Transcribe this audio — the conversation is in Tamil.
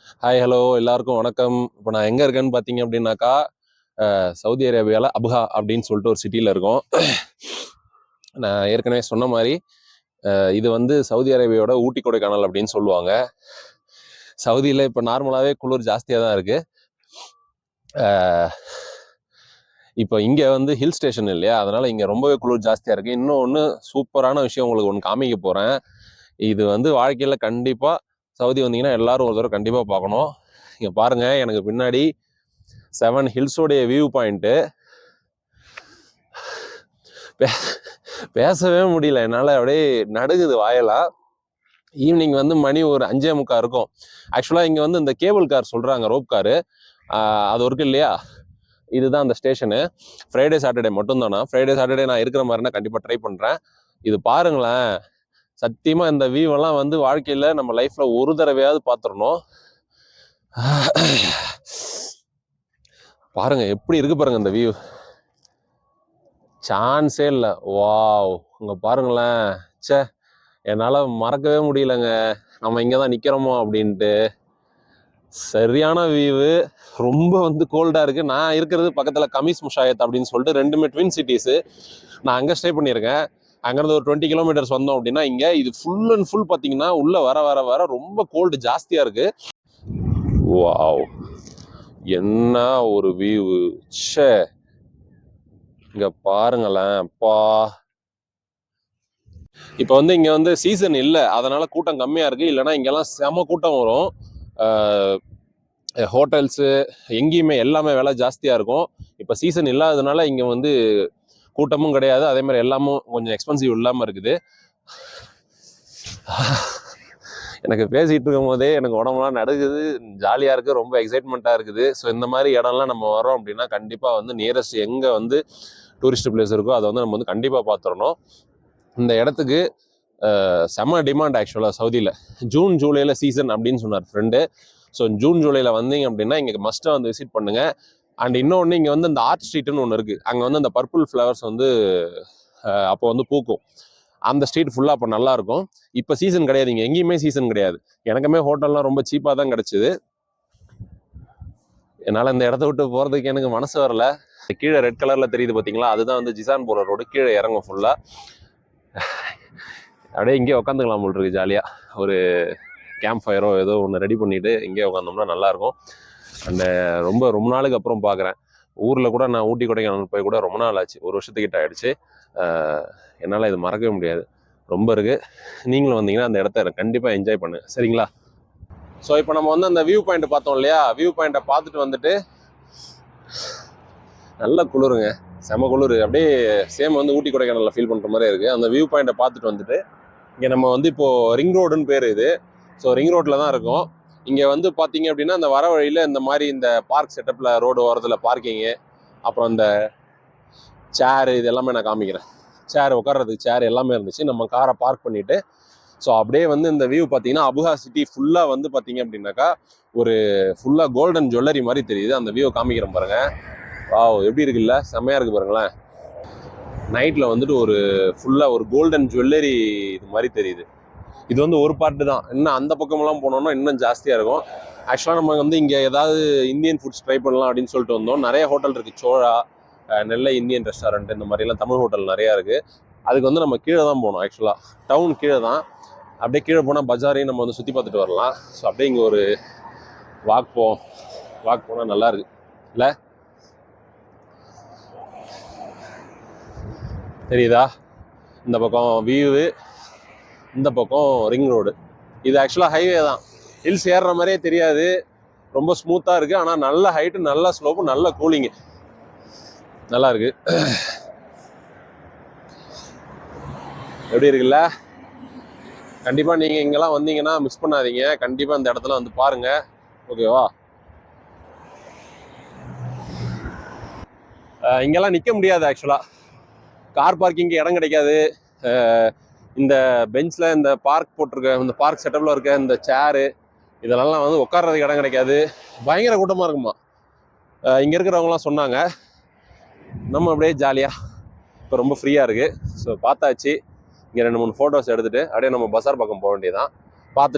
ஹாய் ஹலோ எல்லாருக்கும் வணக்கம். இப்போ நான் எங்கே இருக்கேன்னு பார்த்தீங்க அப்படின்னாக்கா சவுதி அரேபியாவில் அபுஹா அப்படின்னு சொல்லிட்டு ஒரு சிட்டியில் இருக்கோம். நான் ஏற்கனவே சொன்ன மாதிரி இது வந்து சவுதி அரேபியாவோட ஊட்டி கொடைக்கானல் அப்படின்னு சொல்லுவாங்க. சவுதியில் இப்போ நார்மலாகவே குளிர் ஜாஸ்தியாக தான் இருக்குது. இப்போ இங்கே வந்து ஹில் ஸ்டேஷன் இல்லையா, அதனால் இங்கே ரொம்பவே குளிர் ஜாஸ்தியாக இருக்குது. இன்னொன்று சூப்பரான விஷயம் உங்களுக்கு ஒன்று காமிக்க போகிறேன். இது வந்து வாழ்க்கையில் கண்டிப்பாக சவுதி வந்தீங்கன்னா எல்லாரும் ஒரு தடவை கண்டிப்பாக பார்க்கணும். இங்கே பாருங்கள், எனக்கு பின்னாடி 7 ஹில்ஸோடைய வியூ பாயிண்ட்டு. பேசவே முடியல என்னால், அப்படியே நடுங்குது வாயெல்லாம். ஈவினிங் வந்து மணி ஒரு 5:45 இருக்கும். ஆக்சுவலாக இங்கே வந்து இந்த கேபிள் கார் சொல்கிறாங்க, ரோப் காரு, அது இருக்கு இல்லையா, இதுதான் அந்த ஸ்டேஷனு. ஃப்ரைடே சாட்டர்டே மட்டும்தானா. ஃப்ரைடே சாட்டர்டே நான் இருக்கிற மாதிரினா கண்டிப்பாக ட்ரை பண்ணுறேன். இது பாருங்களேன், சத்தியமாக இந்த வியூவெல்லாம் வந்து வாழ்க்கையில் நம்ம லைஃப்பில் ஒரு தடவையாவது பார்த்துடணும். பாருங்க எப்படி இருக்கு பாருங்க இந்த வியூ, சான்ஸே இல்லை. வாவ், இங்கே பாருங்களேன். சே, என்னால் மறக்கவே முடியலங்க, நம்ம இங்கே தான் நிற்கிறோமோ அப்படின்ட்டு. சரியான வியூவு. ரொம்ப வந்து கோல்டாக இருக்குது. நான் இருக்கிறது பக்கத்தில் கமிஸ் முஷாயத் அப்படின்னு சொல்லிட்டு 2 ட்வின் சிட்டிஸு. நான் அங்கே ஸ்டே பண்ணியிருக்கேன். அங்கேருந்து ஒரு 20 கிலோமீட்டர்ஸ் வந்தோம் அப்படின்னா இங்கே இது ஃபுல் அண்ட் ஃபுல் பார்த்தீங்கன்னா உள்ளே வர வர வர ரொம்ப கோல்டு ஜாஸ்தியாக இருக்குது. வாவ், என்ன ஒரு வியூ. சே, இங்கே பாருங்களேன். அப்பா, இப்போ வந்து இங்கே வந்து சீசன் இல்லை, அதனால் கூட்டம் கம்மியாக இருக்குது. இல்லைனா இங்கெல்லாம் செம கூட்டம் வரும். ஹோட்டல்ஸு எங்கேயுமே எல்லாமே விலை ஜாஸ்தியாக இருக்கும். இப்போ சீசன் இல்லாததுனால இங்கே வந்து கூட்டமும் கிடையாது, அதே மாதிரி எல்லாமும் கொஞ்சம் எக்ஸ்பென்சிவ் இல்லாமல் இருக்குது. எனக்கு பேசிகிட்டு இருக்கும் போதே எனக்கு உடம்புலாம் நடுக்குது, ஜாலியாக இருக்குது, ரொம்ப எக்ஸைட்மெண்ட்டாக இருக்குது. ஸோ இந்த மாதிரி இடம்லாம் நம்ம வரோம் அப்படின்னா கண்டிப்பாக வந்து நியரஸ்ட் எங்கே வந்து டூரிஸ்ட் பிளேஸ் இருக்கோ அதை வந்து நம்ம வந்து கண்டிப்பாக பார்த்துடணும். இந்த இடத்துக்கு செம டிமாண்ட் ஆக்சுவலாக சவுதியில். ஜூன் ஜூலையில் சீசன் அப்படின்னு சொன்னார் ஃப்ரெண்டு. ஸோ ஜூன் ஜூலையில் வந்தீங்க அப்படின்னா இங்கே மஸ்ட்டாக வந்து விசிட் பண்ணுங்கள். அண்ட் இன்னொன்று, இங்கே வந்து இந்த ஆர்ட் ஸ்ட்ரீட்டுன்னு ஒன்று இருக்குது. அங்கே வந்து அந்த பர்பிள் ஃப்ளவர்ஸ் வந்து அப்போ வந்து பூக்கும். அந்த ஸ்ட்ரீட் ஃபுல்லாக அப்போ நல்லாயிருக்கும். இப்போ சீசன் கிடையாது, இங்கே எங்கேயுமே சீசன் கிடையாது. எனக்குமே ஹோட்டல்லாம் ரொம்ப சீப்பாக தான் கிடச்சிது. என்னால் இந்த இடத்த விட்டு போகிறதுக்கு எனக்கு மனசு வரல. கீழே ரெட் கலரில் தெரியுது பார்த்தீங்களா, அதுதான் வந்து ஜிசான் போகிற ரோடு. கீழே இறங்கும் ஃபுல்லாக. அப்படியே இங்கே உட்காந்துக்கலாம் போல் இருக்குது ஜாலியாக. ஒரு கேம்ப் ஃபயரோ ஏதோ ஒன்று ரெடி பண்ணிவிட்டு இங்கே உட்காந்தோம்னா நல்லாயிருக்கும். அண்ட் ரொம்ப நாளுக்கு அப்புறம் பார்க்குறேன். ஊரில் கூட நான் ஊட்டி கொடைக்கானல் போய் கூட ரொம்ப நாள் ஆச்சு, 1 வருஷத்துக்கிட்ட ஆகிடுச்சு. என்னால் இது மறக்கவே முடியாது, ரொம்ப இருக்குது. நீங்களும் வந்தீங்கன்னா அந்த இடத்த கண்டிப்பாக என்ஜாய் பண்ணுங்க, சரிங்களா? ஸோ இப்போ நம்ம வந்து அந்த வியூ பாயிண்ட் பார்த்தோம் இல்லையா, வியூ பாயிண்ட்டை பார்த்துட்டு வந்துட்டு நல்ல குளிருங்க, செம குளிர். அப்படியே சேம் வந்து ஊட்டி கொடைக்கானலில் ஃபீல் பண்ணுற மாதிரி இருக்குது. அந்த வியூ பாயிண்ட்டை பார்த்துட்டு வந்துட்டு இங்கே நம்ம வந்து இப்போது ரிங் ரோடுன்னு பேர் இது. ஸோ ரிங் ரோட்டில் தான் இருக்கும். இங்கே வந்து பார்த்தீங்க அப்படின்னா இந்த வர வழியில் இந்த மாதிரி இந்த பார்க் செட்டப்பில் ரோடு ஓரத்தில் பார்க்கிங்கு, அப்புறம் இந்த சேரு, இது எல்லாமே நான் காமிக்கிறேன். சேர், உட்கார்றதுக்கு சேர் எல்லாமே இருந்துச்சு. நம்ம காரை பார்க் பண்ணிவிட்டு ஸோ அப்படியே வந்து இந்த வியூ பார்த்தீங்கன்னா அபுஹா சிட்டி ஃபுல்லாக வந்து பார்த்தீங்க அப்படின்னாக்கா ஒரு ஃபுல்லாக கோல்டன் ஜுவல்லரி மாதிரி தெரியுது. அந்த வியூவை காமிக்கிறேன் பாருங்கள். வாவ், எப்படி இருக்குல்ல, செம்மையாக இருக்குது பாருங்களேன். நைட்டில் வந்துட்டு ஒரு ஃபுல்லாக ஒரு கோல்டன் ஜுவல்லரி இது மாதிரி தெரியுது. இது வந்து ஒரு பார்ட்டு தான். இன்னும் அந்த பக்கமெல்லாம் போனோம்னா இன்னும் ஜாஸ்தியாக இருக்கும். ஆக்சுவலாக நம்ம வந்து இங்கே ஏதாவது இந்தியன் ஃபுட்ஸ் ட்ரை பண்ணலாம் அப்படின்னு சொல்லிட்டு வந்தோம். நிறைய ஹோட்டல் இருக்குது, சோழா, நெல்லை இந்தியன் ரெஸ்டாரண்ட், இந்த மாதிரிலாம் தமிழ் ஹோட்டல் நிறையா இருக்குது. அதுக்கு வந்து நம்ம கீழே தான் போகணும். ஆக்சுவலாக டவுன் கீழே தான். அப்படியே கீழே போனால் பஜாரையும் நம்ம வந்து சுற்றி பார்த்துட்டு வரலாம். ஸோ அப்படியே இங்கே ஒரு வாக் போனால் நல்லா இருக்கு இல்லை? தெரியுதா? இந்த பக்கம் வியூவு, இந்த பக்கம் ரிங் ரோடு. இது ஆக்சுவலாக ஹைவே தான். ஹில்ஸ் ஏறுற மாதிரியே தெரியாது, ரொம்ப ஸ்மூத்தாக இருக்குது. ஆனால் நல்ல ஹைட்டு, நல்ல ஸ்லோப்பு, நல்ல கூலிங்கு, நல்லா இருக்கு. எப்படி இருக்குல்ல? கண்டிப்பாக நீங்கள் இங்கெல்லாம் வந்தீங்கன்னா மிஸ் பண்ணாதீங்க. கண்டிப்பாக இந்த இடத்துல வந்து பாருங்கள், ஓகேவா? இங்கெல்லாம் நிற்க முடியாது ஆக்சுவலாக. கார் பார்க்கிங்க்கு இடம் கிடைக்காது. இந்த பெஞ்சில் இந்த பார்க் போட்டிருக்க, இந்த பார்க் செட்டப்பில் இருக்க இந்த சேரு, இதெல்லாம் வந்து உட்கார்றதுக்கு இடம் கிடைக்காது. பயங்கர கூட்டமாக இருக்குமா இங்கே இருக்கிறவங்களாம் சொன்னாங்க. நம்ம அப்படியே ஜாலியாக இப்போ ரொம்ப ஃப்ரீயாக இருக்குது. ஸோ பார்த்தாச்சு. இங்கே 2-3 ஃபோட்டோஸ் எடுத்துகிட்டு அப்படியே நம்ம பஸார் பக்கம் போக வேண்டியதான். பார்த்துட்டு